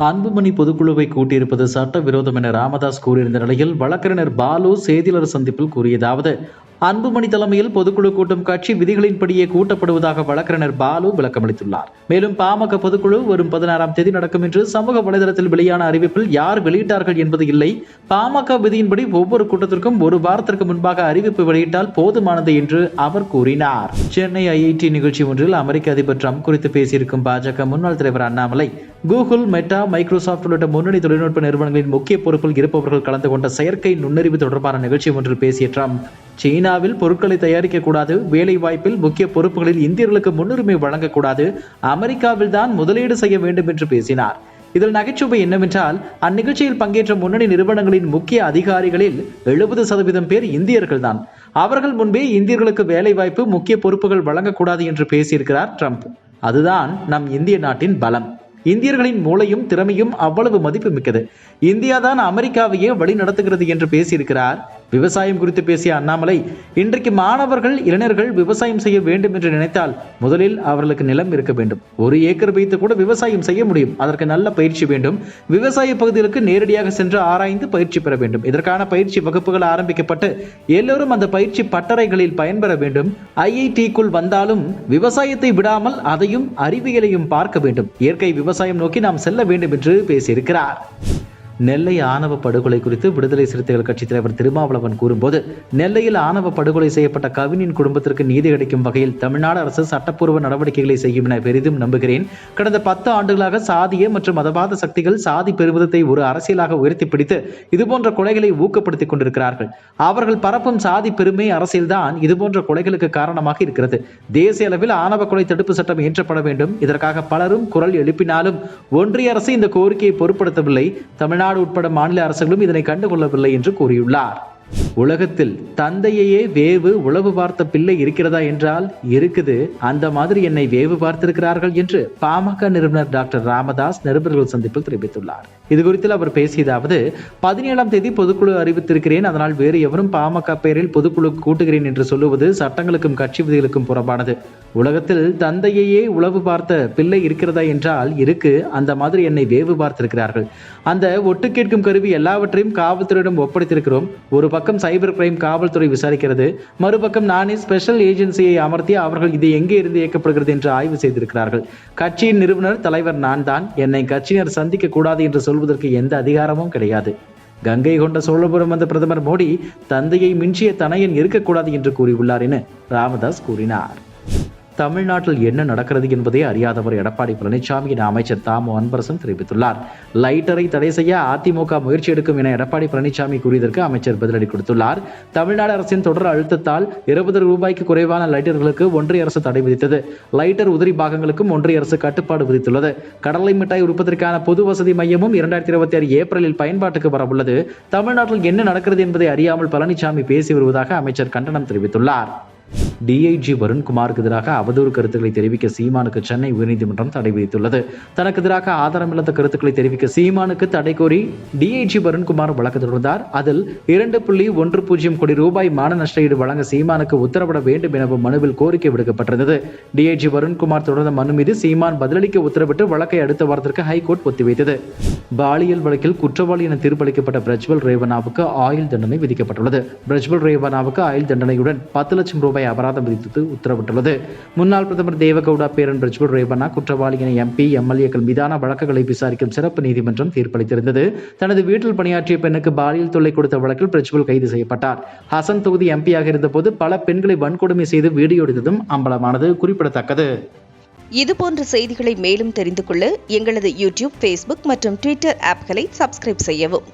அன்புமணி பொதுக்குழுவை கூட்டியிருப்பது சட்டவிரோதம் என ராமதாஸ் கூறியிருந்த நிலையில் வழக்கறிஞர் பாலு செய்தியாளர் சந்திப்பில் கூறியதாவது, அன்புமணி தலைமையில் பொதுக்குழு கூட்டம் கட்சி விதிகளின்படியே கூட்டப்படுவதாக வழக்கறிஞர் பாலு விளக்கமளித்துள்ளார். மேலும் பாமக பொதுக்குழு வரும் 16ஆம் தேதி நடக்கும் என்று சமூக வலைதளத்தில் வெளியான அறிவிப்பில் யார் வெளியிட்டார்கள் என்பது இல்லை. பாமக விதியின்படி ஒவ்வொரு கூட்டத்திற்கும் ஒரு வாரத்திற்கு முன்பாக அறிவிப்பு வெளியிட்டால் போதுமானது என்று அவர் கூறினார். சென்னை IIT நிகழ்ச்சி ஒன்றில் அமெரிக்க அதிபர் டிரம்ப் குறித்து பேசியிருக்கும் பாஜக முன்னாள் தலைவர் அண்ணாமலை, கூகுள், மெட்டா, மைக்ரோசாப்ட் உள்ளிட்ட முன்னணி தொழில்நுட்ப நிறுவனங்களின் முக்கிய பொறுப்பில் இருப்பவர்கள் கலந்து கொண்ட செயற்கை நுண்ணறிவு தொடர்பான நிகழ்ச்சி ஒன்றில் பேசிய டிரம்ப், சீனாவில் பொருட்களை தயாரிக்கக்கூடாது, வேலை வாய்ப்பில் முக்கிய பொறுப்புகளில் இந்தியர்களுக்கு முன்னுரிமை வழங்கக்கூடாது, அமெரிக்காவில் தான் முதலீடு செய்ய வேண்டும் என்று பேசினார். இதில் நகைச்சுவை என்னவென்றால், அந்நிகழ்ச்சியில் பங்கேற்ற முன்னணி நிறுவனங்களின் முக்கிய அதிகாரிகளில் 70% பேர் இந்தியர்கள் தான். அவர்கள் முன்பே இந்தியர்களுக்கு வேலை வாய்ப்பு, முக்கிய பொறுப்புகள் வழங்கக்கூடாது என்று பேசியிருக்கிறார் ட்ரம்ப். அதுதான் நம் இந்திய நாட்டின் பலம். இந்தியர்களின் மூளையும் திறமையும் அவ்வளவு மதிப்பு மிக்கது. இந்தியா தான் அமெரிக்காவையே வழி நடத்துகிறது என்று பேசியிருக்கிறார். விவசாயம் குறித்து பேசிய அண்ணாமலை, இன்றைக்கு மாணவர்கள், இளைஞர்கள் விவசாயம் செய்ய வேண்டும் என்று நினைத்தால் முதலில் அவர்களுக்கு நிலம் இருக்க வேண்டும். 1 ஏக்கர் வைத்து கூட விவசாயம் செய்ய முடியும். அதற்கு நல்ல பயிற்சி வேண்டும். விவசாய பகுதிகளுக்கு நேரடியாக சென்று ஆராய்ந்து பயிற்சி பெற வேண்டும். இதற்கான பயிற்சி வகுப்புகள் ஆரம்பிக்கப்பட்டு எல்லோரும் அந்த பயிற்சி பட்டறைகளில் பயன்பெற வேண்டும். IIT-க்குள் வந்தாலும் விவசாயத்தை விடாமல் அதையும் அறிவியலையும் பார்க்க வேண்டும். இயற்கை விவசாயம் நோக்கி நாம் செல்ல வேண்டும் என்று பேசியிருக்கிறார். நெல்லை ஆணவ படுகொலை குறித்து விடுதலை சிறுத்தைகள் கட்சி தலைவர் திருமாவளவன் கூறும்போது, நெல்லையில் ஆணவ படுகொலை செய்யப்பட்ட கவினின் குடும்பத்திற்கு நீதி கிடைக்கும் வகையில் தமிழ்நாடு அரசு சட்டப்பூர்வ நடவடிக்கைகளை செய்யும் என பெரிதும் நம்புகிறேன். கடந்த 10 ஆண்டுகளாக சாதிய மற்றும் மதவாத சக்திகள் சாதி பெருமிதத்தை ஒரு அரசியலாக உயர்த்தி பிடித்து இதுபோன்ற கொலைகளை ஊக்கப்படுத்திக் கொண்டிருக்கிறார்கள். அவர்கள் பரப்பும் சாதி பெருமை அரசியல்தான் இதுபோன்ற கொலைகளுக்கு காரணமாக இருக்கிறது. தேசிய அளவில் ஆணவ கொலை தடுப்பு சட்டம் இயற்றப்பட வேண்டும். இதற்காக பலரும் குரல் எழுப்பினாலும் ஒன்றிய அரசு இந்த கோரிக்கையை பொருட்படுத்தவில்லை. தமிழ்நாடு உட்பட மாநில அரசுகளும் இதனை கண்டுகொள்ளவில்லை என்று கூறியுள்ளார். உலகத்தில் தந்தையையே வேவு உளவு பார்த்த பிள்ளை இருக்கிறதா என்றால் இருக்குது. அந்த மாதிரி என்னை வேவு பார்த்திருக்கிறார்கள் என்று பாமக நிறுவனர் டாக்டர் ராமதாஸ் நிருபர்கள் சந்திப்பில் தெரிவித்துள்ளார். இது குறித்து அவர் பேசியதாவது, 17ஆம் தேதி பொதுக்குழு அறிவித்திருக்கிறேன். அதனால் வேறு எவரும் பாமக பெயரில் பொதுக்குழு கூட்டுகிறேன் என்று சொல்லுவது சட்டங்களுக்கும் கட்சி விதிகளுக்கும் புறம்பானது. உலகத்தில் தந்தையையே உளவு பார்த்த பிள்ளை இருக்கிறதா என்றால் இருக்கு. அந்த மாதிரி என்னை வேவு பார்த்திருக்கிறார்கள். அந்த ஒட்டு கேட்கும் கருவி எல்லாவற்றையும் காவல்துறையிடம் ஒப்படைத்திருக்கிறோம். ஒரு பக்கம் சைபர் கிரைம் காவல்துறை விசாரிக்கிறது, மறுபக்கம் நானே ஸ்பெஷல் ஏஜென்சியை அமர்த்தி அவர்கள் இது எங்கே இருந்து இயக்கப்படுகிறது என்று ஆய்வு செய்திருக்கிறார்கள். கட்சியின் நிறுவனர் தலைவர் நான் தான். என்னை கட்சியினர் சந்திக்க கூடாது என்று சொல்வதற்கு எந்த அதிகாரமும் கிடையாது. கங்கை கொண்ட சோழபுரம் வந்த பிரதமர் மோடி தந்தையை மிஞ்சிய தனையன் இருக்கக்கூடாது என்று கூறியுள்ளார் என ராமதாஸ் கூறினார். தமிழ்நாட்டில் என்ன நடக்கிறது என்பதை அறியாதவர் எடப்பாடி பழனிசாமி என அமைச்சர் தாமு அன்பரசன் தெரிவித்துள்ளார். லைட்டரை தடை செய்ய அதிமுக முயற்சி எடுக்கும் என எடப்பாடி பழனிசாமி கூறியதற்கு அமைச்சர் பதிலடி கொடுத்துள்ளார். தமிழ்நாடு அரசின் தொடர் அழுத்தத்தால் 20 ரூபாய்க்கு குறைவான லைட்டர்களுக்கு ஒன்றிய அரசு தடை விதித்தது. லைட்டர் உதிரி பாகங்களுக்கும் ஒன்றிய அரசு கட்டுப்பாடு விதித்துள்ளது. கடலை மிட்டாய் உற்பத்திற்கான பொது வசதி மையமும் 2026 ஏப்ரலில் பயன்பாட்டுக்கு வரவுள்ளது. தமிழ்நாட்டில் என்ன நடக்கிறது என்பதை அறியாமல் பழனிசாமி பேசி வருவதாக அமைச்சர் கண்டனம் தெரிவித்துள்ளார். DIG வருண்குமாருக்கு எதிராக அவதூறு கருத்துக்களை தெரிவிக்க சீமானுக்கு சென்னை உயர்நீதிமன்றம் தடை விதித்துள்ளது. தனக்கு எதிராக ஆதாரமில்லாத கருத்துக்களை தெரிவிக்க சீமானுக்கு தடை கோரி DIG வருண்குமார் வழக்கு தொடர்ந்தார். அதில் 2.10 கோடி ரூபாய் மான நஷ்டஈடு வழங்க சீமானுக்கு உத்தரவிட வேண்டும் எனவும் மனுவில் கோரிக்கை விடுக்கப்பட்டிருந்தது. DIG வருண்குமார் தொடர்ந்த மனு மீது சீமான் பதிலளிக்க உத்தரவிட்டு வழக்கை அடுத்த வாரத்திற்கு ஹைகோர்ட் ஒத்திவைத்தது. பாலியல் வழக்கில் குற்றவாளி என தீர்ப்பளிக்கப்பட்ட பிரஜ்வல் ரேவண்ணாவுக்கு ஆயுள் தண்டனை விதிக்கப்பட்டுள்ளது. பிரஜ்வல் ரேவண்ணாவுக்கு ஆயுள் தண்டனையுடன் 10 லட்சம் ரூபாய் அபராதம் விதித்து உத்தரவிட்டுள்ளது. முன்னாள் பிரதமர் தேவகவுடா பேரன் பிரஜ்வல் ரேவண்ணா குற்றவாளி என MP, MLA-க்கள் மீதான வழக்குகளை விசாரிக்கும் சிறப்பு நீதிமன்றம் தீர்ப்பளித்திருந்தது. தனது வீட்டில் பணியாற்றிய பெண்ணுக்கு பாலியல் தொல்லை கொடுத்த வழக்கில் பிரஜ்வல் கைது செய்யப்பட்டார். ஹசன் தொகுதி MP-யாக இருந்தபோது பல பெண்களை வன்கொடுமை செய்து வீடியோ எடுத்ததும் அம்பலமானது குறிப்பிடத்தக்கது. இதுபோன்ற செய்திகளை மேலும் தெரிந்து கொள்ள எங்களது YouTube, Facebook மற்றும் Twitter ஆப்களை சப்ஸ்கிரைப் செய்யவும்.